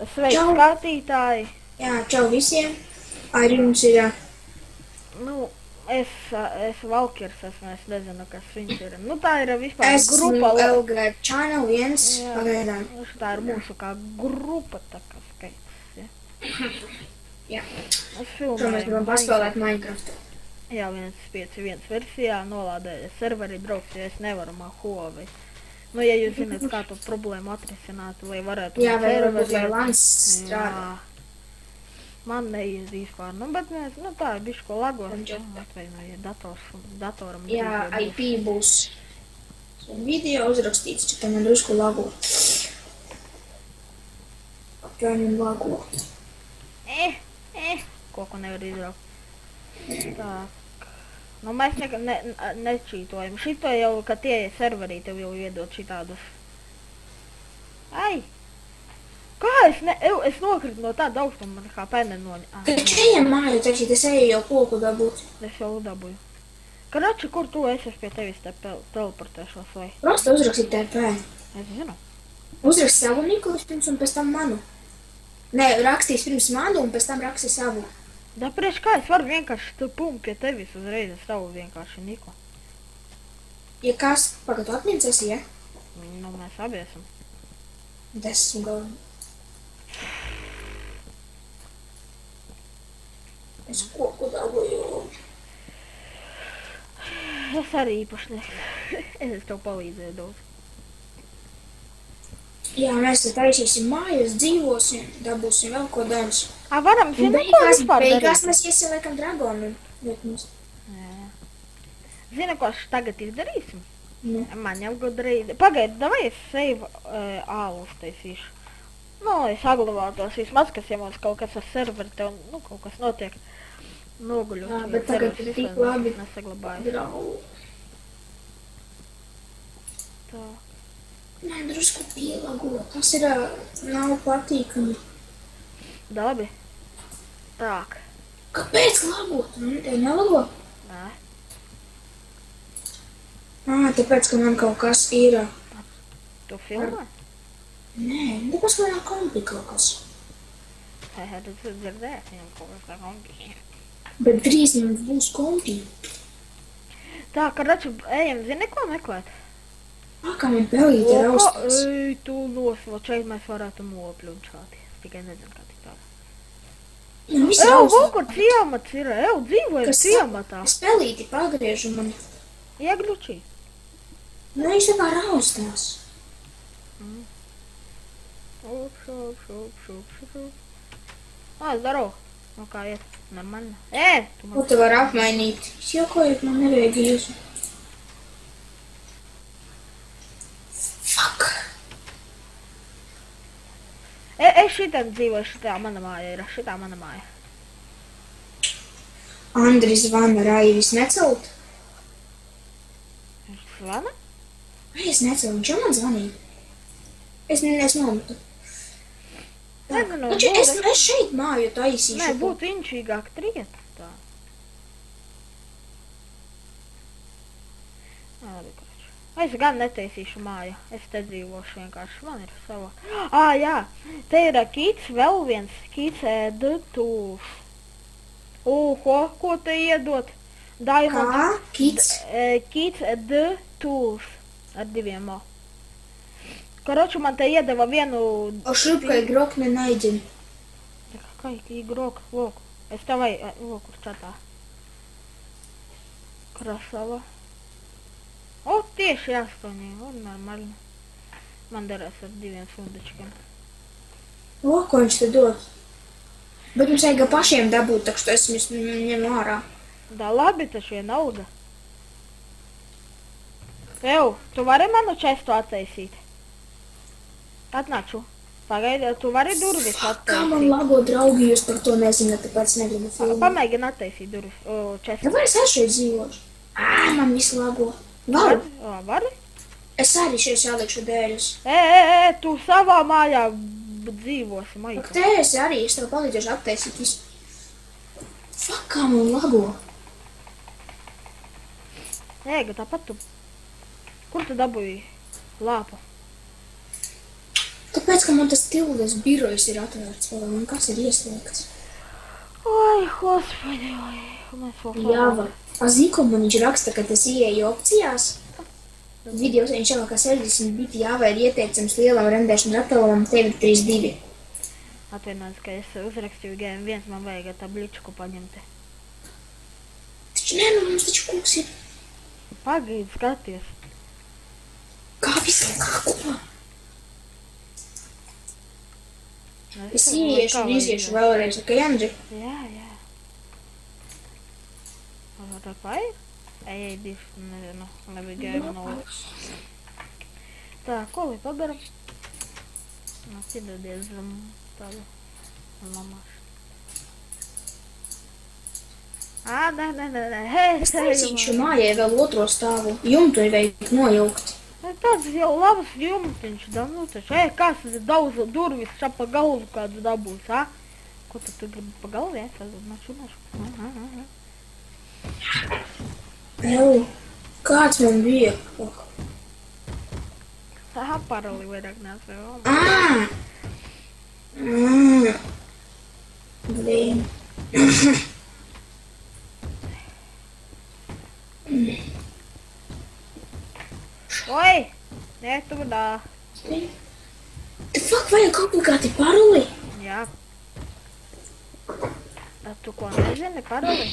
Sveiki, Čau! skatītāji! Jā, čau visiem! Arī mums ir Nu, es Valkirs esmu, es nezinu, kas viņš ir. Nu, tā ir vispār esmu grupa. LG Channel 1 Jā, pagaidām. tā ir mūsu kā grupa, tā kā skaits. Ja. Jā, Es šo mēs filmēju gribam paspēlēt Minecraft. Jā, 1.5.1 versijā nolādēju serveri braukt, jo es nevaru Huawei. Nu, ja jūs zināt, kā to problēmu atrisināt, lai varētu... Jā, vai varbūt serveri- lai LANs strādā. Jā. Man neies vispār, nu, bet mēs, nu, tā ir bišķi ko lagos. Un Atvainojiet, datoram. Jā, drīz IP būs video uzrakstīts, cik man drusku lago. Apjāņam lago. Ko nevar izraukt. Tā. Nu, mēs nečītojam. Šito jau, ka tie serverī tev jau iedod šitādus. Ai! Kā es nokritu no tāda augstuma, man kā pēne noņa. Kad ejam māju tačīt, es eju jau koku dabūt. Es jau dabūju. Karači, kur tu esi, es pie tevis te teleportēšos vai? Prosta uzrakstīt TP. Es zinu. Uzrakst savu niklu pirms un pēc tam manu. Nē, rakstīs pirms manu un pēc tam raksti savu. Da priekš kā es varu vienkārši tu pum pie tevis uzreiz savu vienkārši Niku. Ja kas, pagad tu atmiņas esi, ja? Nu, mēs abi esam. Esmu galvā. Es koku dabūju. Es arī īpašnieks. Es tev palīdzēju daudz. Jā, mēs te taisīsim mājas, dzīvosim, dabūsim vēl ko daudz. Varam, Un zini, ko vispār beigās darīt? mēs iesiliekam dragonu. Bet mums... Jā. Zini, ko tagad izdarīsim? Nu. Man jau gudrība. Pagaid, davai es seju ālu uztaisīšu. Nu, es saglabātos vismaz, kas, ja mums kaut kas ar serveri tev, nu, kaut kas notiek. Noguļot. Jā, bet tagad ir tik labi. Nesaglabāju. Draugu. Tā. Nē, drusku pielago. Tas ir, nav patīkami. Labi. Tak. Kāpēc lagot? Tev nelago? Nē. Tāpēc, ka man kaut kas ir... Tu filmē? Nē, tāpēc, ka man kompi kaut kas. Tu dzirdēji, viņam kaut kas tā kompi. Bet drīz mums būs kompi. Tā, karaču, ejam, zini, ko meklēt? Kā man pelīte raustās. Ej, tu nosloč, šeit mēs varētu mopļunčāties. Tikai nezinu, kā tik tā. Man viss Ew, raustās. vēl kur ciemats ir, dzīvojam ciematā. Es pelīti pagriežu man. Ieglučī. Nu, viņš tā kā raustās. Šup. Здорово. Nu kā iet? Normально. Tu Ko tu var apmainīt? Es jokoju, man nevajag jūsu. Fuck. Es šitā dzīvoju, šitā mana māja ir, šitā mana māja. Andris zvana Raivis necelt? Zvana? Es necelu, viņš jau man zvanīja. Es nometu. Nezinu, Es šeit māju taisīšu. Nē, būtu inčīgāk triet. Tā. Labi, karač. Es gan netaisīšu māju. Es te dzīvošu vienkārši. Man ir sava. Jā. Te ir kīts, vēl viens kīts tools. Ko te iedot? Diamond. Kā? Kits? Kīts tools. Ar 2 O. Karaču, man te iedeva vienu... O šrupka igrok ne naidžem. Kā igrok? Lūk. Es tavai... Lūk, kur čatā. Krasava. Tieši 8. Normāli. Man derēs ar 2 sundačkiem. Ko viņš te dod? Bet mums vajag pašiem dabūt, tak što es viņus ņemu ārā. Da labi, taču vienalga. Tu vari manu čestu attaisīt? Atnāču. Pagaidi, tu vari durvis attaisīt. Kā man lago draugi, jūs par to nezināt, tāpēc negribu filmu. Pamēģini attaisīt durvis. Čestu. Kāpēc es šeit dzīvošu? Man visu lago. Varu? Vari? Es arī šeit salikšu dēļus. Tu savā mājā dzīvosi, maika. Ak, te es arī, es tev palīdzēšu attaisīt visu. Fuck, kā man lago. Ēga, tāpat tu. Kur tu dabūji lāpu? Tāpēc, ka man tas tildes birojs ir atvērts vēl, un kas ir ieslēgts? Oi, господи, oi. Mēs vēl Jāva. Zini, ko man viņš raksta, ka tas ieeju opcijās? Video viņš jau kā 60 biti Jāva ir ieteicams lielam rendēšanu datoram TV32. Atvainojos, ka es uzrakstīju GM1, man vajag tabličku paņemt. Taču nē, nu mums taču kungs ir. Pagaidi, skaties. Kā visu kā ko? Es ieiešu un iziešu vēlreiz, ok, Andri? Jā, jā. Tā kā ir? Ej, nezinu, nebija GM0. Tā, ko lai padaram? Atidodies zem tādu mamāšu. Nē, Es taisīšu mājai vēl otro stāvu. Jumtu ir vajag nojaukt. Tāds jau labs jumtiņš, da, nu taču, kāds ir daudz durvis šā pa galvu kāds dabūs, Ko tu gribi pa galvu, Maču. Kāds man bija? Tā parali vairāk nesēju. Blīn. Oi! Nē, tu vadā. The fuck, vajag obligāti paroli? Jā. Tu ko nezini, paroli?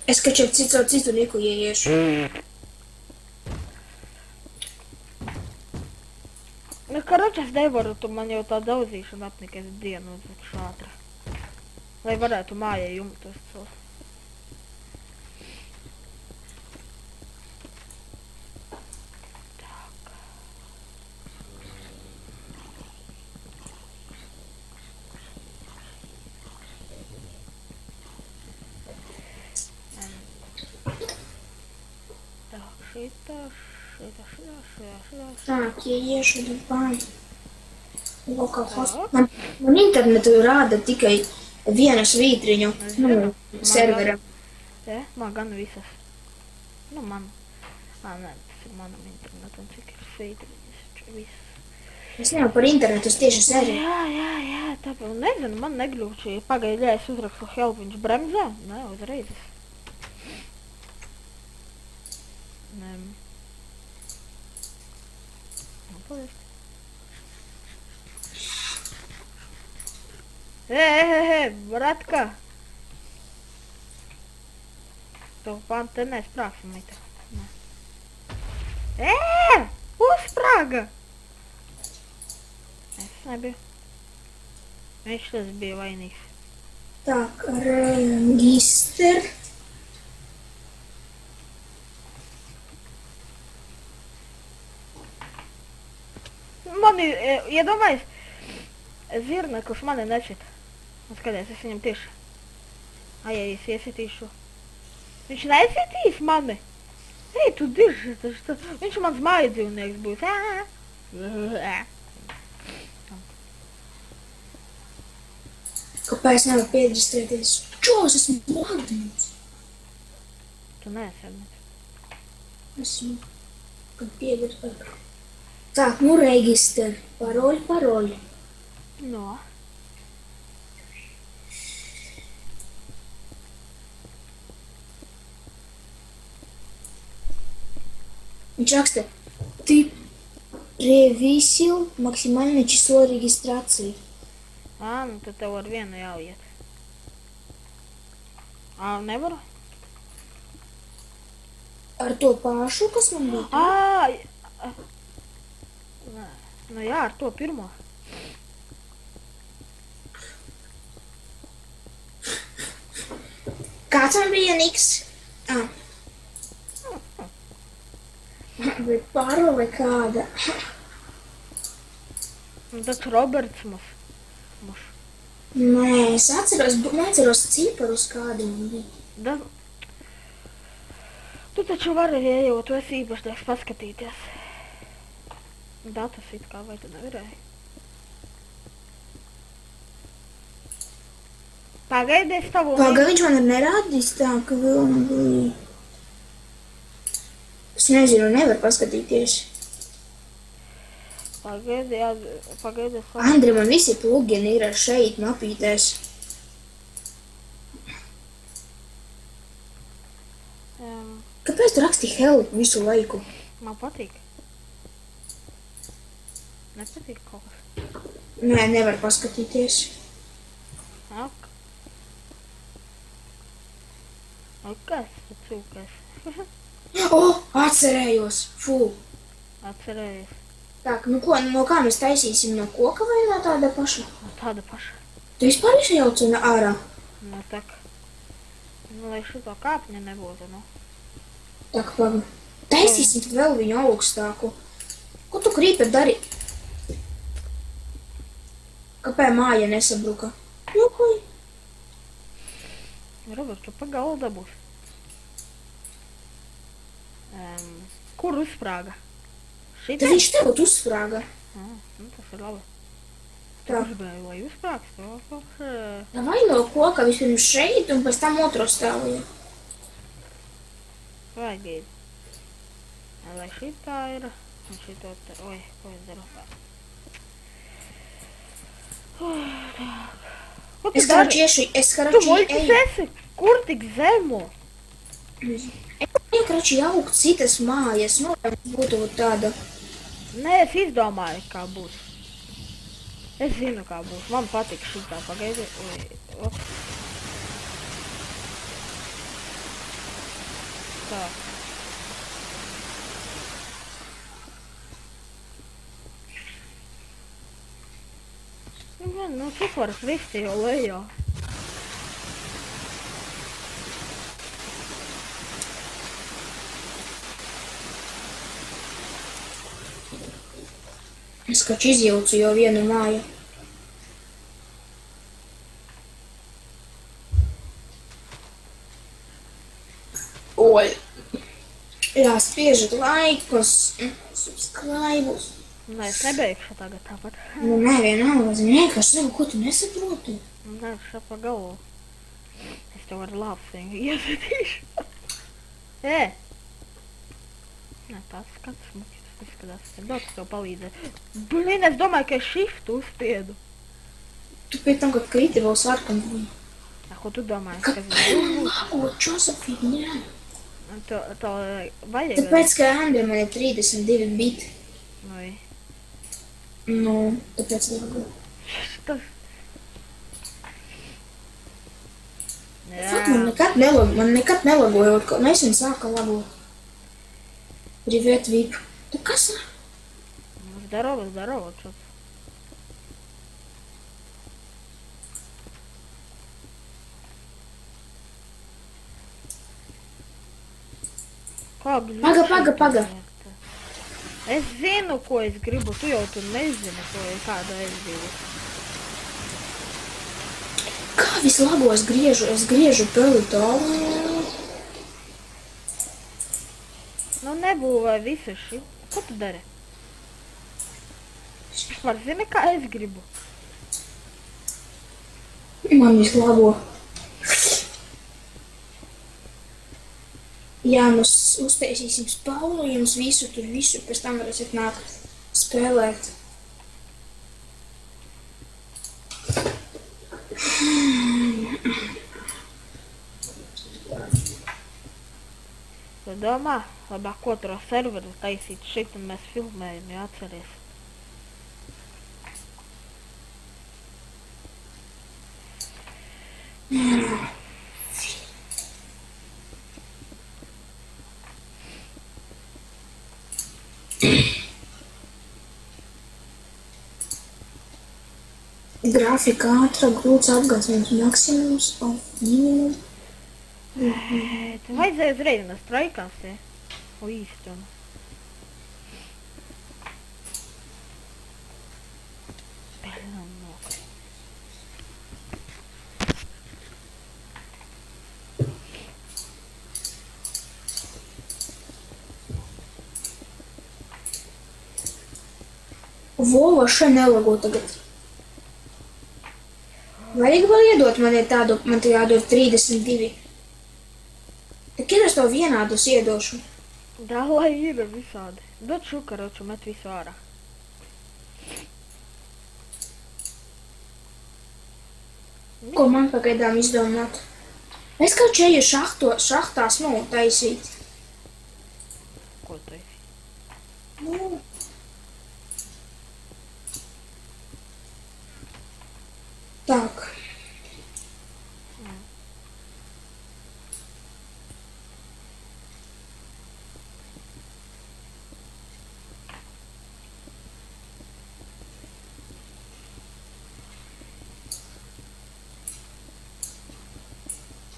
Es kaču citu niku ieiešu. Nu, karoči, es nevaru, tu man jau tā daudzīšana apnikēs dienu uz šātra. Lai varētu mājai jumtos celt. Так, ieiešu dabāju. Man internetu rāda tikai vienu svītriņu, serveram. Man gan visas. Nu, man. Nē, tas ir manam internetam, cik ir svītriņas, visas. Es nevaru par internetu, es tieši serveru. Jā, tāpēc, nezinu, man negļūči. Pagaidi, ja es uzrakstu help, viņš bremzē? Nē, uzreiz. Nē. Братка! To pante nesprāksim it. Uzsprāga! Es nebiju. Viņš tas bija vainīgs. Так, register. Mani, iedomājies, zirna, kurš mani nešit. Un skaties, es viņam tieši. Ja es iesitīšu. Viņš nesitīs mani. Ej, tu dirži, viņš mans mājdzīvnieks būs. Kāpēc nevar pieģistrēties? Čos, esmu lagdījums. Tu neesi. Esmu, kad pieģistrēties. Так, ну регистр. Пароль. No. Viņš raksta, ты превысил максимальное число регистрации. Nu tad tev ar vienu jāiet. Nevaru? Ar to pašu, kas man bija? Nu jā, ar to pirmo. Kāds man bija niks? Bet parole kāda? Tas Roberts mums. Nē, es neatceros ciparus kādi man bija. Tu taču vari, ja tu esi īpašnieks, paskatīties. Datus it kā, vai tu nevarēji? Pagaidies tavu... Pagaid, viņš man ir nerādījis tā, ka vēl man bija... Es nezinu, nevar paskatīties. Pagaidi. Andri, man visi plugini ir šeit mapītēs. Kāpēc tu raksti help visu laiku? Man patīk. Nepatīk kaut kas. Nē, nevar paskatīties. Ok. Kas tu cūkas? Atcerējos! Fū! Atcerējies. Tak, nu ko, no kā mēs taisīsim? No koka vai no tāda paša? No tāda paša. Tu vispār izjauci ārā? Nu tak. Nu, lai šito kāpņa nebūtu, nu. Tak, paga. Taisīsim tad vēl viņu augstāku. Ko tu krīpi dari? Kāpēc māja nesabruka? Nu, ko? Robert, tu pa galda būs. Kur uzsprāga? Tad viņš tev uzsprāga. Nu, tas ir labi. Tā. Tu gribēji, lai uzsprāgs to? Vai no koka vispirms šeit un pēc tam otro stāvu. Vajag. Lai šitā ir. Un šito te. Oi, ko es daru? Ko tu Es dari? Tu muļķis eju. esi? Kur tik zemu? Es vienkārši jaukt citas mājas. Nu, būtu tāda. Nē, es izdomāju, kā būs. Es zinu, kā būs. Man patīk šitā. Pagaidi. Oi, op. Tā. Nu, cik var kristi jau lejā? Es kaču izjaucu jau vienu māju. Oi. Jāspiežat laikus, subscribus. Nē, es nebeigšu tagad tāpat. Nu, nē, vienalga, zini, vienkārši zinu, ko tu nesaproti. Nē, šapa galvu. Es tev ar lāpsīgu iesatīšu. Nē, tāds skats smuks izskatās. Es daudz tev palīdzēju. Blin, es domāju, ka es shiftu uzspiedu. Tu pēc tam, kad kriti vēl sarkan. Ko tu domāji? Ko, Josefīna, nē. To vajag. Tāpēc, ka Andri man ir 32 biti. Vai. Nu, tāpēc lago. Tas. Fakt, man nekad nelagojot, ka nesen sāka lagot. Privet vip. Tu kas? Здорово, что-то. Paga. Es zinu, ko es gribu, tu jau tur nezini, kāda es gribu. Kā visu lago es griežu peli tālu? Nu, nebūvē visu šī. Ko tu dari? Var zini, kā es gribu. Man visu lago. Jā, mēs uztaisīsim spaulojumus, visu, pēc tam varēsiet nākt spēlēt. Tu domā, labāk otro serveru taisīt šeit un mēs filmējam, jāatceries. Grafika ātra, grūts apgāzījums maksimums, minimum. Tu vajadzēja uzreiz un straikās, ja? O īsti un. Pēļam nok. Vova še nelago tagad. Vajag vēl iedot man tādu, man te jādod 32. Tak kad es to vienādus iedošu? Da, lai ir visādi. Dod šo karoču, met visu ārā. Ko man pagaidām izdomāt? Es kā čeju šahtās, taisīt. Ko taisīt? Tak.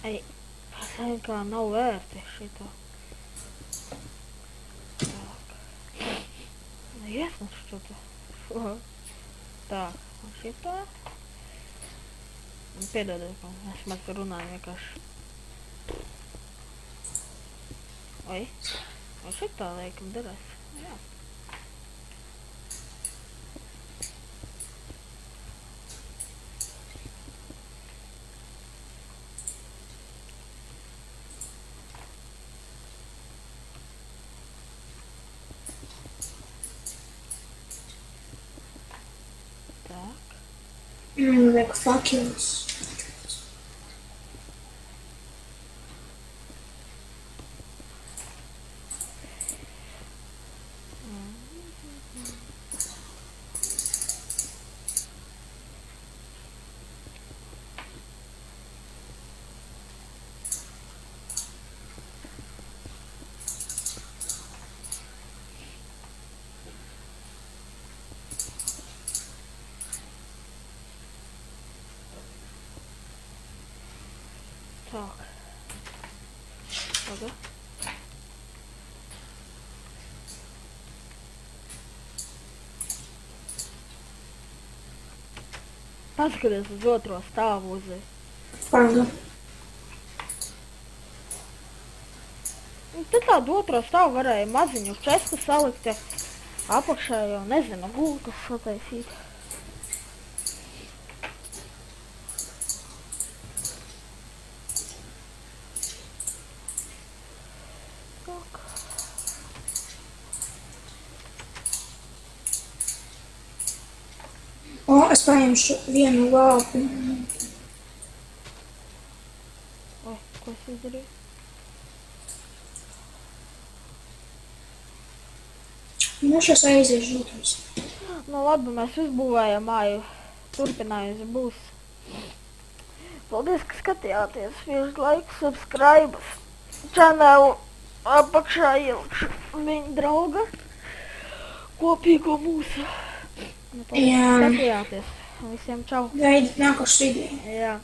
Ei, tas kā nav vērti šito. Tak. Iesnas šito. Tak, un šito. Piedodiet, ka es maz runāju vienkārši. Oi, vai šitā laikam derēs? Jā. Tak. Vajag fakilis. Tak. Pagad. Paskaties uz otro stāvu uzai. Pagad. Te tādu otro stāvu varēja maziņu čestu salikt, ja apakšā jau nezinu, gultas sataisīt. Es paņemšu vienu lāpu. Oi, ko es izdarīju? Šos aiziešu žūtos. Nu labi, mēs uzbūvējam māju. Turpinājums būs. Paldies, ka skatījāties. Spiežat laiku, subscribe. Čanelu apakšā ielikšu viņa drauga kopīgo mūsu. Paldies, ka skatījāties. Visiem čau. Gaidiet nākošu video. Jā.